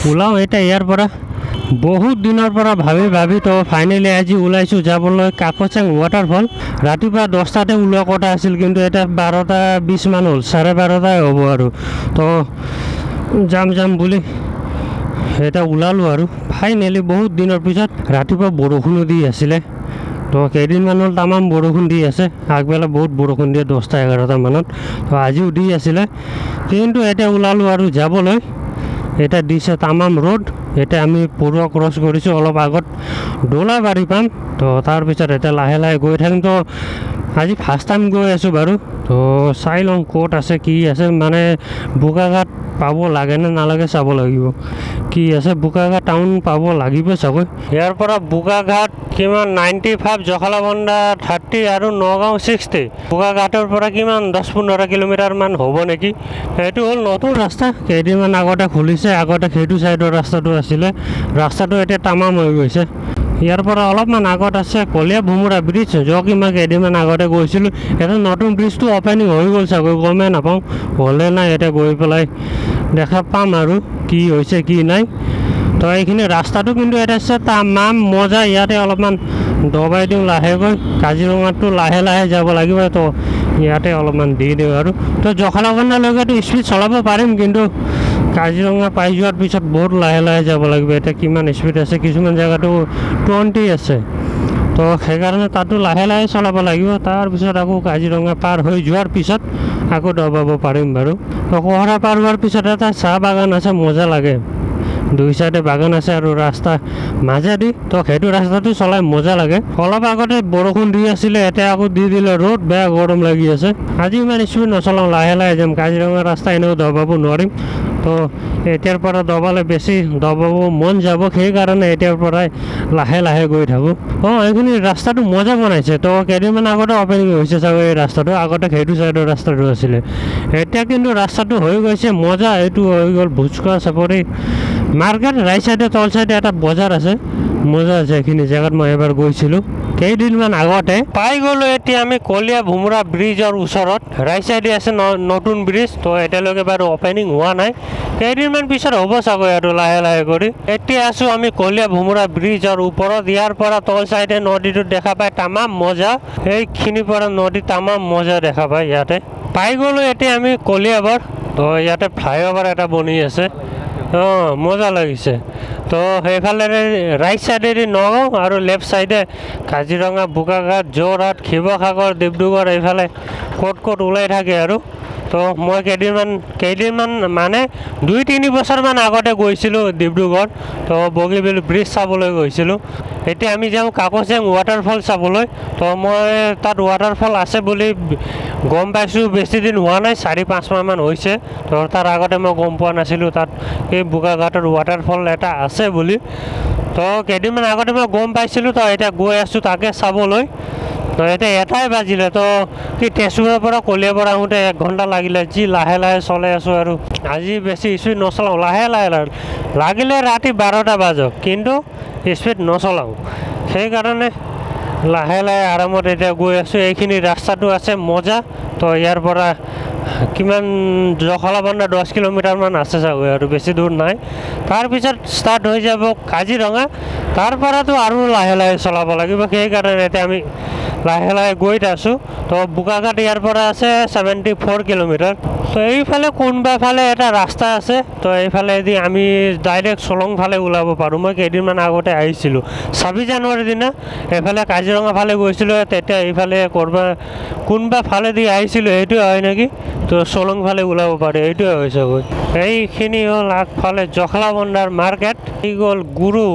ওলাওঁ এতিয়া ইয়াৰ পৰা বহুত দিনৰ পৰা ভাবি তো ফাইনেলি আজি ওলাইছোঁ যাবলৈ কাকচাং ৱাটাৰফল। ৰাতিপুৱা 10টাতে ওলোৱা কথা আছিল, কিন্তু এতিয়া 12:20 মান হ'ল, 12:30 হ'ব আৰু তো যাম বুলি এটা ওলালোঁ আৰু ফাইনেলি বহুত দিনৰ পিছত। ৰাতিপুৱা বৰষুণো দি আছিলে, তো কেইদিনমান হ'ল তামাম বৰষুণ দি আছে। আগবেলা বহুত বৰষুণ দিয়ে 10টা-11টা মানত, তো আজিও দি আছিলে, কিন্তু এতিয়া ওলালোঁ আৰু যাবলৈ। এতিয়া দিছে তামাম ৰ'দ। এতিয়া আমি পৰুৱা ক্ৰছ কৰিছোঁ, অলপ আগত দোলাবাৰী পাম, তো তাৰপিছত এতিয়া লাহে লাহে গৈ থাকিম। তো আজি ফাৰ্ষ্ট টাইম গৈ আছোঁ বাৰু, তো চাই লওঁ ক'ত আছে কি আছে। মানে বোকাঘাট পাব লাগে নে নালাগে চাব লাগিব। কি আছে বোকাঘাট টাউন পাব লাগিব চাগৈ। ইয়াৰ পৰা বোকাঘাট কিমান 95, জখলাবন্ধা 30 আৰু নগাঁও 60। বোকাঘাটৰ পৰা কিমান 10-15 কিলোমিটাৰমান হ'ব নেকি। সেইটো হ'ল নতুন ৰাস্তা, কেইদিনমান আগতে খুলিছে। আগতে সেইটো ছাইডৰ ৰাস্তাটো আছিলে, ৰাস্তাটো এতিয়া তামাম হৈ গৈছে। ইয়াৰ পৰা অলপমান আগত আছে কলীয়া ভোমোৰা ব্ৰিজ, য'ত মই কেইদিনমান আগতে গৈছিলোঁ। এটা নতুন ব্ৰিজটো অপেনিং হৈ গ'ল চাগৈ, গমেই নাপাওঁ হ'লে নাই। এতিয়া গৈ পেলাই দেখা পাম আৰু কি হৈছে কি নাই। তো এইখিনি ৰাস্তাটো কিন্তু এটা তামাম মজা। ইয়াতে অলপমান দবাই দিওঁ লাহেকৈ। কাজিৰঙাটো লাহে লাহে যাব লাগিব, তো ইয়াতে অলপমান দি দিওঁ আৰু। তো জখলাবন্ধালৈকেতো স্পীড চলাব পাৰিম, কিন্তু কাজিৰঙা পাই যোৱাৰ পিছত বহুত লাহে লাহে যাব লাগিব। এতিয়া কিমান স্পীড আছে, কিছুমান জেগাতো 20 আছে, তো সেইকাৰণে তাতো লাহে লাহে চলাব লাগিব। তাৰপিছত আকৌ কাজিৰঙা পাৰ হৈ যোৱাৰ পিছত আকৌ দবাব পাৰিম বাৰু। তো কোহৰা পাৰ হোৱাৰ পিছত এটা চাহ বাগান আছে, মজা লাগে। দুই চাইডে বাগান আছে আৰু ৰাস্তা মাজেদি, তো সেইটো ৰাস্তাটো চলাই মজা লাগে। অলপ আগতে বৰষুণ দি আছিলে, এতিয়া আকৌ দি দিলে ৰ'দ, বেয়া গৰম লাগি আছে। আজি ইমান স্পীড নচলাওঁ, লাহে লাহে যাম। কাজিৰঙা ৰাস্তা এনেও দবাব নোৱাৰিম, তো এতিয়াৰ পৰা দবালে বেছি দবাব মন যাব, সেইকাৰণে এতিয়াৰ পৰাই লাহে লাহে গৈ থাকোঁ। এইখিনি ৰাস্তাটো মজা বনাইছে। তো কেইদিনমান আগতে অপেনিং হৈছে চাগৈ এই ৰাস্তাটো, আগতে সেইটো ছাইডৰ ৰাস্তাটো আছিলে। এতিয়া কিন্তু ৰাস্তাটো হৈ গৈছে মজা। এইটো হৈ গ'ল ভোজখোৱা চাপৰি মাৰ্কেট। ৰাইট চাইডে তল চাইডে এটা বজাৰ আছে, মজা আছে। এইখিনি জেগাত মই এবাৰ গৈছিলোঁ কেইদিনমান আগতে। পাই গ'লোঁ এতিয়া আমি কলীয়া ভোমোৰা ব্ৰিজৰ ওচৰত। ৰাইট চাইডে আছে নতুন ব্ৰিজ, তো এতিয়ালৈকে বাৰু অপেনিং হোৱা নাই, কেইদিনমান পিছত হ'ব চাগৈ আৰু লাহে লাহে কৰি। এতিয়া আছোঁ আমি কলীয়া ভোমোৰা ব্ৰিজৰ ওপৰত। ইয়াৰ পৰা তল চাইডে নদীটো দেখা পায়, তামাম মজা। এইখিনিৰ পৰা নদী তামাম মজা দেখা পায়। ইয়াতে পাই গ'লোঁ এতিয়া আমি কলীয়াবৰ। তো ইয়াতে ফ্লাইঅভাৰ এটা বনি আছে, মজা লাগিছে। তো সেইফালে ৰাইট চাইডেদি নগাঁও আৰু লেফ্ট চাইডে কাজিৰঙা, বোকাঘাট, যোৰহাট, শিৱসাগৰ, ডিব্ৰুগড় এইফালে ক'ত ওলাই থাকে আৰু। তো মই কেইদিনমান মানে 2-3 বছৰমান আগতে গৈছিলোঁ ডিব্ৰুগড়, তো বগীবিল ব্ৰিজ চাবলৈ গৈছিলোঁ। এতিয়া আমি যাওঁ কাকচাং ৱাটাৰফল চাবলৈ। তো মই তাত ৱাটাৰফল আছে বুলি গম পাইছোঁ বেছি দিন হোৱা নাই, 4-5 মাহমান হৈছে। তো তাৰ আগতে মই গম পোৱা নাছিলোঁ তাত এই বোকাঘাটৰ ৱাটাৰফল এটা আছে বুলি। তো কেইদিনমান আগতে মই গম পাইছিলোঁ, তো এতিয়া গৈ আছোঁ তাকে চাবলৈ। তো এতিয়া 1টাই বাজিলে, তো কি তেজপুৰৰ পৰা কলীয়াবৰ আহোঁতে 1 ঘণ্টা লাগিলে। যি লাহে লাহে চলাই আছোঁ আৰু আজি বেছি স্পীড নচলাওঁ, লাহে লাহে লাগিলে ৰাতি 12টা বাজক, কিন্তু স্পীড নচলাওঁ। সেইকাৰণে লাহে লাহে আৰামত এতিয়া গৈ আছোঁ। এইখিনি ৰাস্তাটো আছে মজা। তো ইয়াৰ পৰা কিমান জখলাবন্ধা 10 কিলোমিটাৰমান আছে চাগৈ, আৰু বেছি দূৰ নাই। তাৰপিছত ষ্টাৰ্ট হৈ যাব কাজিৰঙা। তাৰ পৰাতো আৰু লাহে লাহে চলাব লাগিব, সেইকাৰণে এতিয়া আমি লাহে লাহে গৈ আছোঁ। তো বোকাঘাট ইয়াৰ পৰা আছে 74 কিলোমিটাৰ। তো এইফালে কোনোবা ফালে এটা ৰাস্তা আছে, তো এইফালেদি আমি ডাইৰেক্ট চলং ফালে ওলাব পাৰোঁ। মই কেইদিনমান আগতে আহিছিলোঁ, 26 জানুৱাৰীৰ দিনা এইফালে কাজিৰঙা ফালে গৈছিলোঁ। তেতিয়া এইফালে কোনোবা ফালেদি আহিছিলোঁ, সেইটোৱে হয় নেকি। তো চলং ফালে ওলাব পাৰি, এইটোৱে হৈছে গৈ। এইখিনি হ'ল আগফালে জখলাবন্ধাৰ মাৰ্কেট। এই গ'ল গুৰু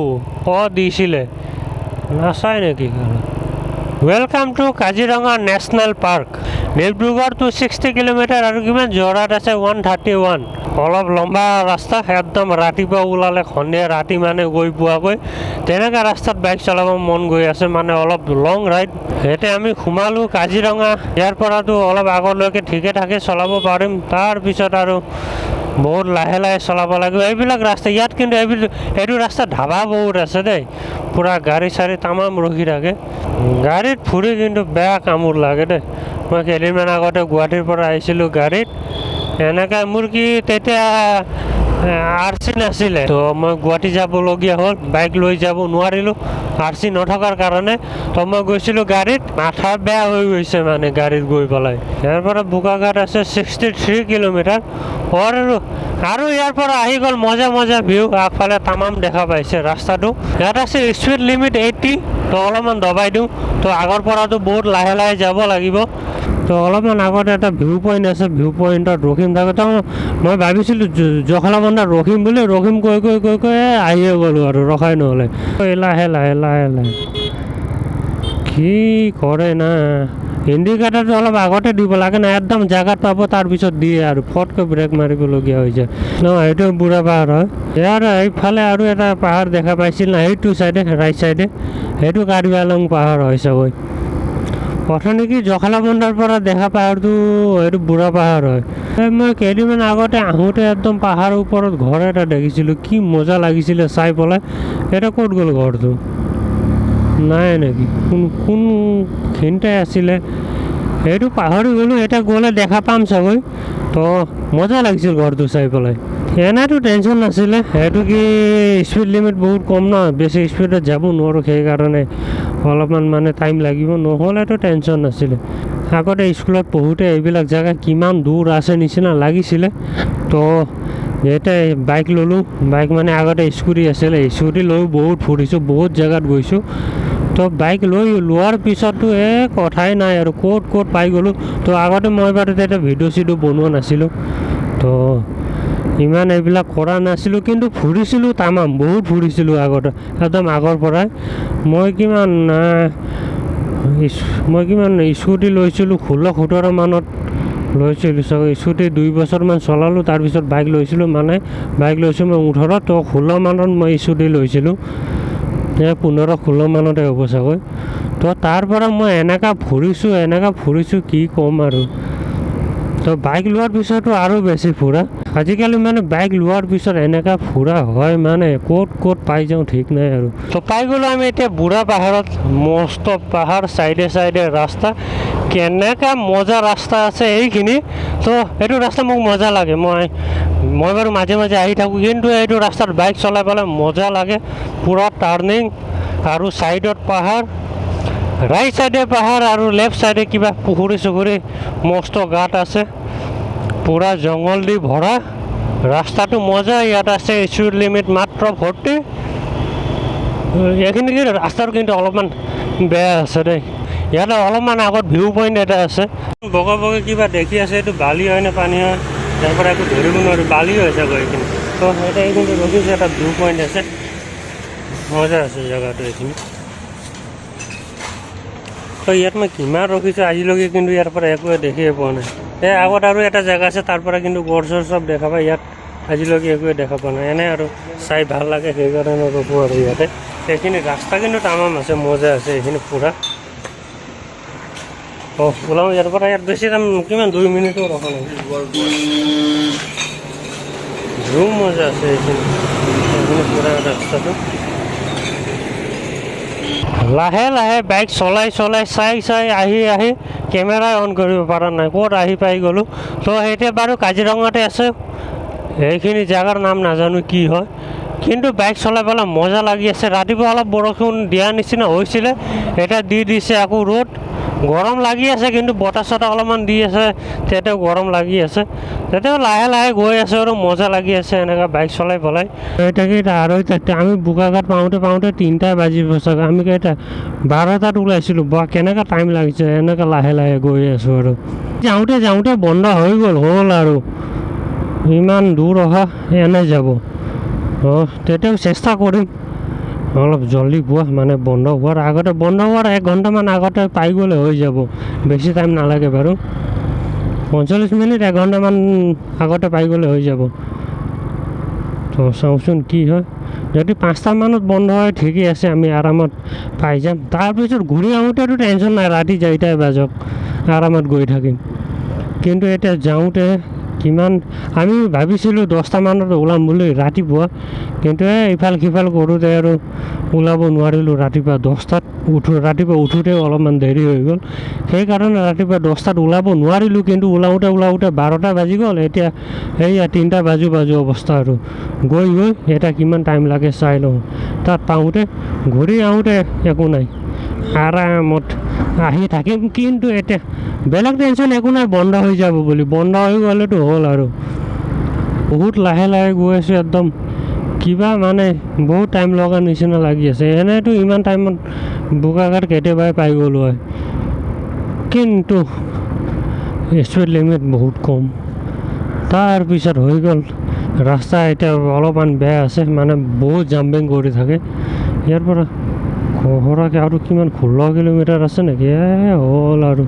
দিছিলে নাচায় নেকি। Welcome to Kaziranga national park. Dibrugarh to 60 kilometre আৰু কিমান যোৰহাট আছে 131। অলপ লম্বা ৰাস্তা, একদম ৰাতিপুৱা ওলালে সন্ধিয়া ৰাতি মানে গৈ পোৱাকৈ তেনেকুৱা ৰাস্তাত বাইক চলাব মন গৈ আছে, মানে অলপ লং ৰাইড। এতিয়া আমি সোমালোঁ কাজিৰঙা। ইয়াৰ পৰাতো অলপ আগলৈকে ঠিকে ঠাকে চলাব পাৰিম, তাৰপিছত আৰু বহুত লাহে লাহে চলাব লাগিব এইবিলাক ৰাস্তা। ইয়াত কিন্তু এইটো ৰাস্তাত ধাবা বহুত আছে দেই, পূৰা গাড়ী চাড়ী তামাম ৰখি থাকে। গাড়ীত ফুৰি কিন্তু বেয়া কামোৰ লাগে দেই। মই কেইদিনমান আগতে গুৱাহাটীৰ পৰা আহিছিলোঁ গাড়ীত, এনেকৈ মোৰ কি তেতিয়া RC নাছিলে, তো মই গুৱাহাটী যাবলগীয়া হ'ল, বাইক লৈ যাব নোৱাৰিলোঁ RC নথকাৰ কাৰণে। তো মই গৈছিলোঁ গাড়ীত, মাথা বেয়া হৈ গৈছে মানে গাড়ীত গৈ পেলাই। ইয়াৰ পৰা বোকাঘাট আছে 63 কিলোমিটাৰ। আৰু ইয়াৰ পৰা আহি গ'ল মজা মজা ভিউ, আগফালে তামাম দেখা পাইছে ৰাস্তাটো। ইয়াত আছে স্পীড লিমিট 80, তো অলপমান দবাই দিওঁ। তো আগৰ পৰাতো বহুত লাহে লাহে যাব লাগিব। তো অলপমান আগত এটা ভিউ পইণ্ট আছে, ভিউ পইণ্টত ৰখিম। থাকোঁতে মই ভাবিছিলোঁ জখলাবন্ধাত ৰখিম বুলি, ৰখিম কৈ আহিয়ে গ'লোঁ আৰু ৰখাই নহ'লে। লাহে লাহে লাহে লাহে কি কৰে না, ইণ্ডিকেটাৰটো অলপ আগতে দিব লাগে না, একদম জেগাত পাব তাৰপিছত দিয়ে আৰু ফটকৈ ব্ৰেক মাৰিবলগীয়া হৈ যায়। এইটো বুঢ়া পাহাৰ হয়। ইয়াৰ এইফালে আৰু এটা পাহাৰ দেখা পাইছিল না, সেইটো চাইডে ৰাইট চাইডে, সেইটো কাৰ্বি আংলং পাহাৰ হয় চাগৈ। কথা নেকি জখলাবন্ধাৰ পৰা দেখা পাহাৰটো এইটো বুঢ়া পাহাৰ হয়। মই কেইদিনমান আগতে আহোঁতে একদম পাহাৰৰ ওপৰত ঘৰ এটা দেখিছিলোঁ, কি মজা লাগিছিলে চাই পেলাই। এটা ক'ত গ'ল ঘৰটো? নাই নেকি, কোনখিনিতে আছিলে সেইটো পাহৰি গ'লোঁ। এতিয়া গ'লে দেখা পাম চাগৈ। তো মজা লাগিছিল ঘৰটো চাই পেলাই। এনেতো টেনশ্যন নাছিলে, সেইটো কি স্পীড লিমিট বহুত কম ন, বেছি স্পীডত যাব নোৱাৰোঁ, সেইকাৰণে অলপমান মানে টাইম লাগিব, নহ'লেতো টেনশ্যন নাছিলে। আগতে স্কুলত পঢ়োঁতে এইবিলাক জেগা কিমান দূৰ আছে নিচিনা লাগিছিলে। তো এতিয়া বাইক ল'লোঁ, বাইক মানে আগতে স্কুটি আছিলে, স্কুটি লৈ বহুত ফুৰিছোঁ, বহুত জেগাত গৈছোঁ। তো বাইক লোৱাৰ পিছততো কথাই নাই আৰু ক'ত পাই গ'লোঁ। তো আগতে মই বাৰু তেতিয়া ভিডিঅ' চিডিঅ' বনোৱা নাছিলোঁ, তো ইমান এইবিলাক কৰা নাছিলোঁ, কিন্তু ফুৰিছিলোঁ তামাম, বহুত ফুৰিছিলোঁ আগতে, একদম আগৰ পৰাই। মই কিমান স্কুটি লৈছিলোঁ 16-17 মানত লৈছিলোঁ চাগৈ। স্কুটি 2 বছৰমান চলালোঁ, তাৰপিছত বাইক লৈছিলোঁ মই 18, তো 16 মানত মই স্কুটি লৈছিলোঁ, 15-16 মানতে হ'ব চাগৈ। তো তাৰ পৰা মই এনেকুৱা ফুৰিছোঁ কি ক'ম আৰু। তো বাইক লোৱাৰ পিছতো আৰু বেছি ফুৰা, আজিকালি মানে বাইক লোৱাৰ পিছত এনেকুৱা ফুৰা হয় মানে, ক'ত পাই যাওঁ ঠিক নাই আৰু। তো পাই গ'লোঁ আমি এতিয়া বুঢ়া পাহাৰত, মস্ত পাহাৰ, চাইডে চাইডে ৰাস্তা, কেনেকুৱা মজা ৰাস্তা আছে এইখিনি। তো এইটো ৰাস্তা মোক মজা লাগে, মই বাৰু মাজে মাজে আহি থাকোঁ, কিন্তু এইটো ৰাস্তাত বাইক চলাই পেলাই মজা লাগে। পূৰা টাৰ্ণিং আৰু ছাইডত পাহাৰ, ৰাইট চাইডে পাহাৰ আৰু লেফ্ট চাইডে কিবা পুখুৰী চুখুৰী, মস্ত গাঁত আছে, পূৰা জংঘল দি ভৰা। ৰাস্তাটো মজা। ইয়াত আছে স্পীড লিমিট মাত্ৰ 40। এইখিনি ৰাস্তাটো কিন্তু অলপমান বেয়া আছে দেই। ইয়াতে অলপমান আগত ভিউ পইণ্ট এটা আছে, বগা কিবা দেখি আছে, এইটো বালি হয় নে পানী হয়, তাৰ পৰা একো ধৰিব নোৱাৰোঁ, বালি হৈ চাগৈ এইখিনি। তো এতিয়া এইখিনি ৰখিছে, এটা ভিউ পইণ্ট আছে, মজা আছে জেগাটো এইখিনি। তো ইয়াত মই কিমান ৰখিছোঁ আজিলৈকে, কিন্তু ইয়াৰ পৰা একোৱে দেখিয়ে পোৱা নাই। আগত আৰু এটা জেগা আছে, তাৰ পৰা কিন্তু গড় চৰ চব দেখা পায়, ইয়াত আজিলৈকে একোৱে দেখা পোৱা নাই। এনে আৰু চাই ভাল লাগে, সেইকাৰণে ৰখোঁ আৰু ইয়াতে। এইখিনি ৰাস্তা কিন্তু তামাম আছে, মজা আছে এইখিনি পূৰা। ওলাওঁ ইয়াৰ পৰা, ইয়াত বেছি টাইম কিমান 2 মিনিটো ৰখা নাই, ভিউ মজা আছে এইখিনি পূৰা ৰাস্তাটো। লাহে লাহে বাইক চলাই চাই আহি কেমেৰা অন কৰিব পৰা নাই, ক'ত আহি পাই গ'লোঁ। তো এতিয়া বাৰু কাজিৰঙাতে আছে, এইখিনি জেগাৰ নাম নাজানো কি হয়, কিন্তু বাইক চলাই পেলাই মজা লাগি আছে। ৰাতিপুৱা অলপ বৰষুণ দিয়া নিচিনা হৈছিলে, এতিয়া দিছে আকৌ ৰ'দ, গৰম লাগি আছে, কিন্তু বতাহ চতাহ অলপমান দি আছে, তেতিয়াও গৰম লাগি আছে। তেতিয়াও লাহে লাহে গৈ আছে আৰু মজা লাগি আছে এনেকুৱা বাইক চলাই পেলাই। এতিয়া আৰু আমি বোকাঘাট পাওঁতে 3টা বাজিব চাগৈ। আমি 12টাত ওলাইছিলোঁ, কেনেকুৱা টাইম লাগিছে, এনেকৈ লাহে লাহে গৈ আছোঁ আৰু। যাওঁতে বন্ধ হৈ হ'ল আৰু ইমান দূৰ অহা, এনে যাব। তেতিয়াও চেষ্টা কৰিম অলপ জলদি পোৱা, মানে বন্ধ হোৱাৰ 1 ঘণ্টামান আগতে পাই গ'লে হৈ যাব, বেছি টাইম নালাগে বাৰু, 45 মিনিট 1 ঘণ্টামান আগতে পাই গ'লে হৈ যাব। তো চাওঁচোন কি হয়, যদি 5টা মানত বন্ধ হয় ঠিকেই আছে, আমি আৰামত পাই যাম। তাৰপিছত ঘূৰি আহোঁতেতো টেনশ্যন নাই, ৰাতি 4টাই বাজক আৰামত গৈ থাকিম। কিন্তু এতিয়া যাওঁতে কিমান আমি ভাবিছিলোঁ 10টা মানত ওলাম বুলি ৰাতিপুৱা, কিন্তু ইফাল সিফাল কৰোঁতে আৰু ওলাব নোৱাৰিলোঁ। ৰাতিপুৱা 10টাত ৰাতিপুৱা উঠোঁতে অলপমান দেৰি হৈ গ'ল, সেইকাৰণে ৰাতিপুৱা 10টাত ওলাব নোৱাৰিলোঁ। কিন্তু ওলাওঁতে 12টা বাজি গ'ল। এতিয়া এইয়া 3টা বাজু অৱস্থা আৰু গৈ এতিয়া কিমান টাইম লাগে চাই লওঁ। তাত পাওঁতে ঘূৰি আহোঁতে একো নাই, আৰামত আহি থাকিম। কিন্তু এতিয়া বেলেগ টেনশ্যন একো নাই, বন্ধ হৈ যাব বুলি। বন্ধ হৈ গ'লেতো হ'ল আৰু। বহুত লাহে গৈ আছোঁ, একদম কিবা মানে বহুত টাইম লগা নিচিনা লাগি আছে। এনেইতো ইমান টাইমত বোকাঘাট কেতিয়াবাই পাই গ'লোঁ হয়, কিন্তু স্পীড লিমিট বহুত কম। তাৰপিছত হৈ গ'ল ৰাস্তা এতিয়া অলপমান বেয়া আছে, মানে বহুত জাম্পিং কৰি থাকে। ইয়াৰ পৰা খহৰাকৈ আৰু কিমান 16 কিলোমিটাৰ আছে নেকি? হ'ল আৰু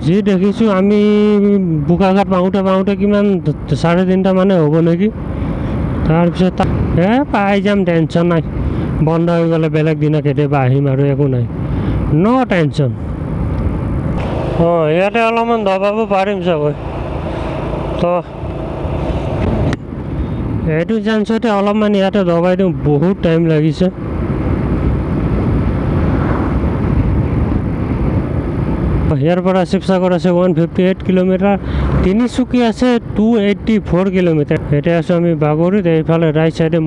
যি দেখিছোঁ আমি বোকাঘাট পাওঁতে কিমান 3:30 মানে হ'ব নেকি। তাৰপিছত পাই যাম, টেনশ্যন নাই। বন্ধ হৈ গ'লে বেলেগ দিনা কেতিয়াবা আহিম আৰু, একো নাই, ন' টেনশ্যন। ইয়াতে অলপমান দবাব পাৰিম চাগৈ। তো এইটো চান্সতে অলপমান ইয়াতে দবাই দিওঁ, বহুত টাইম লাগিছে। ইয়াৰ পৰা শিৱসাগৰ আছে 158 কিলোমিটাৰ, তিনিচুকীয়া আছে 284 কিলোমিটাৰ। এতিয়া আছোঁ আমি বাগৰিত। এইফালে ৰাইট চাইডে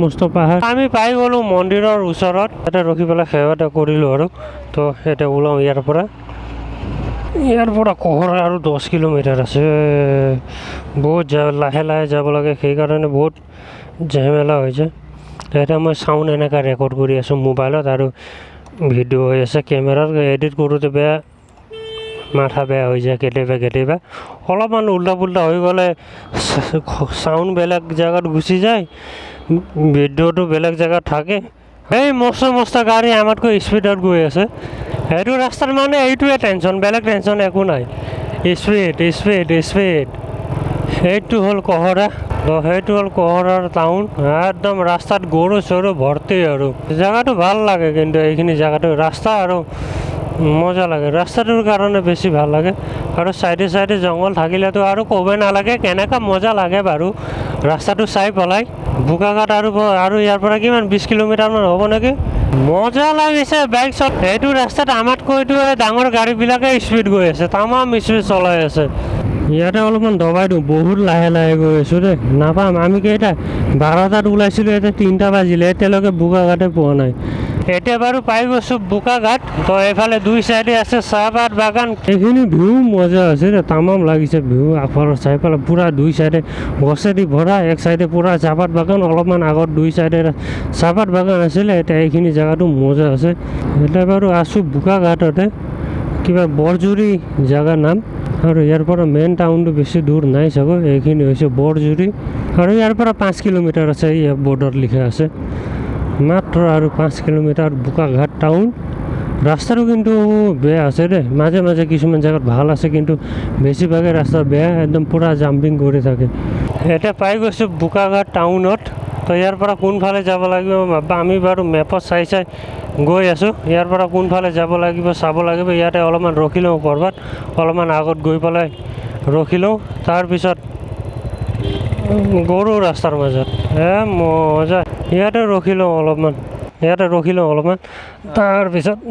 মস্ত পাহাৰ। আমি পাই গ'লোঁ মন্দিৰৰ ওচৰত। ইয়াতে ৰখি পেলাই সেৱা এটা কৰিলোঁ আৰু। তো এতিয়া ওলাওঁ ইয়াৰ পৰা কহৰা আৰু 10 কিলোমিটাৰ আছে। বহুত লাহে যাব লাগে, সেইকাৰণে বহুত ঝেমেলা হৈছে। এতিয়া মই চাউণ্ড এনেকৈ ৰেকৰ্ড কৰি আছোঁ মোবাইলত, আৰু ভিডিঅ' হৈ আছে কেমেৰাত। এডিট কৰোঁতে মাথা বেয়া হৈ যায় কেতিয়াবা। অলপমান উল্টা পুল্টা হৈ গ'লে চাউণ্ড বেলেগ জেগাত গুচি যায়, ভিডিঅ'টো বেলেগ জেগাত থাকে। এই মস্ত গাড়ী আমাতকৈ স্পীডত গৈ আছে। সেইটো ৰাস্তাত মানে এইটোৱে টেনশ্যন, বেলেগ টেনশ্যন একো নাই। স্পীড। সেইটো হ'ল কহৰা। তো সেইটো হ'ল কহৰাৰ টাউন। একদম ৰাস্তাত গৰু চৰু ভৰ্তি আৰু। জেগাটো ভাল লাগে, কিন্তু এইখিনি জেগাটো ৰাস্তা আৰু মজা লাগে। ৰাস্তাটোৰ কাৰণে বেছি ভাল লাগে, আৰু চাইডে জংঘল থাকিলেতো আৰু ক'বই নালাগে কেনেকুৱা মজা লাগে বাৰু ৰাস্তাটো চাই পেলাই। বোকাঘাট আৰু ইয়াৰ পৰা কিমান 20 কিলোমিটাৰমান হ'ব নেকি। মজা লাগিছে বাইক চলাই। এইটো ৰাস্তাত আমাতকৈতো ডাঙৰ গাড়ীবিলাকে স্পীড গৈ আছে, তামাম স্পীড চলাই আছে। ইয়াতে অলপমান দবাই দিওঁ, বহুত লাহে গৈ আছোঁ দেই। নাপাম আমি কেইটা 12টাত ওলাইছিলোঁ, এতিয়া 3টা বাজিলে, এতিয়ালৈকে বোকাঘাটে পোৱা নাই। এতিয়া বাৰু পাই গৈছোঁ বোকাঘাট। তো এইফালে দুই চাইডে আছে চাহপাত বাগান। এইখিনি ভিউ মজা আছে, তামাম লাগিছে ভিউ। আগফালৰ চাইফালে পূৰা দুই চাইডে গছেদি ভৰা, এক চাইডে পূৰা চাহপাত বাগান। অলপমান আগত দুই চাইডে চাহপাত বাগান আছিলে। এতিয়া এইখিনি জেগাটো মজা আছে। এতিয়া বাৰু আছোঁ বোকাঘাটতে, কিবা বৰজুৰি জেগাৰ নাম। আৰু ইয়াৰ পৰা মেইন টাউনটো বেছি দূৰ নাই চাগৈ। এইখিনি হৈছে বৰজুৰি, আৰু ইয়াৰ পৰা 5 কিলোমিটাৰ আছে। ইয়াৰ বৰ্ডাৰ লিখা আছে, মাত্ৰ আৰু 5 কিলোমিটাৰ বোকাঘাট টাউন। ৰাস্তাটো কিন্তু বেয়া আছে দেই, মাজে কিছুমান জেগাত ভাল আছে, কিন্তু বেছিভাগে ৰাস্তা বেয়া, একদম পূৰা জাম্পিং কৰি থাকে। এতিয়া পাই গৈছোঁ বোকাঘাট টাউনত। তো ইয়াৰ পৰা কোনফালে যাব লাগিব আমি বাৰু মেপত চাই গৈ আছোঁ। ইয়াৰ পৰা কোনফালে যাব লাগিব চাব লাগিব। ইয়াতে অলপমান ৰখি লওঁ ক'ৰবাত, অলপমান আগত গৈ পেলাই ৰখি লওঁ। তাৰপিছত গৰু ৰাস্তাৰ মাজত মজা। ইয়াতে ৰখি লওঁ অলপমান, তাৰপিছত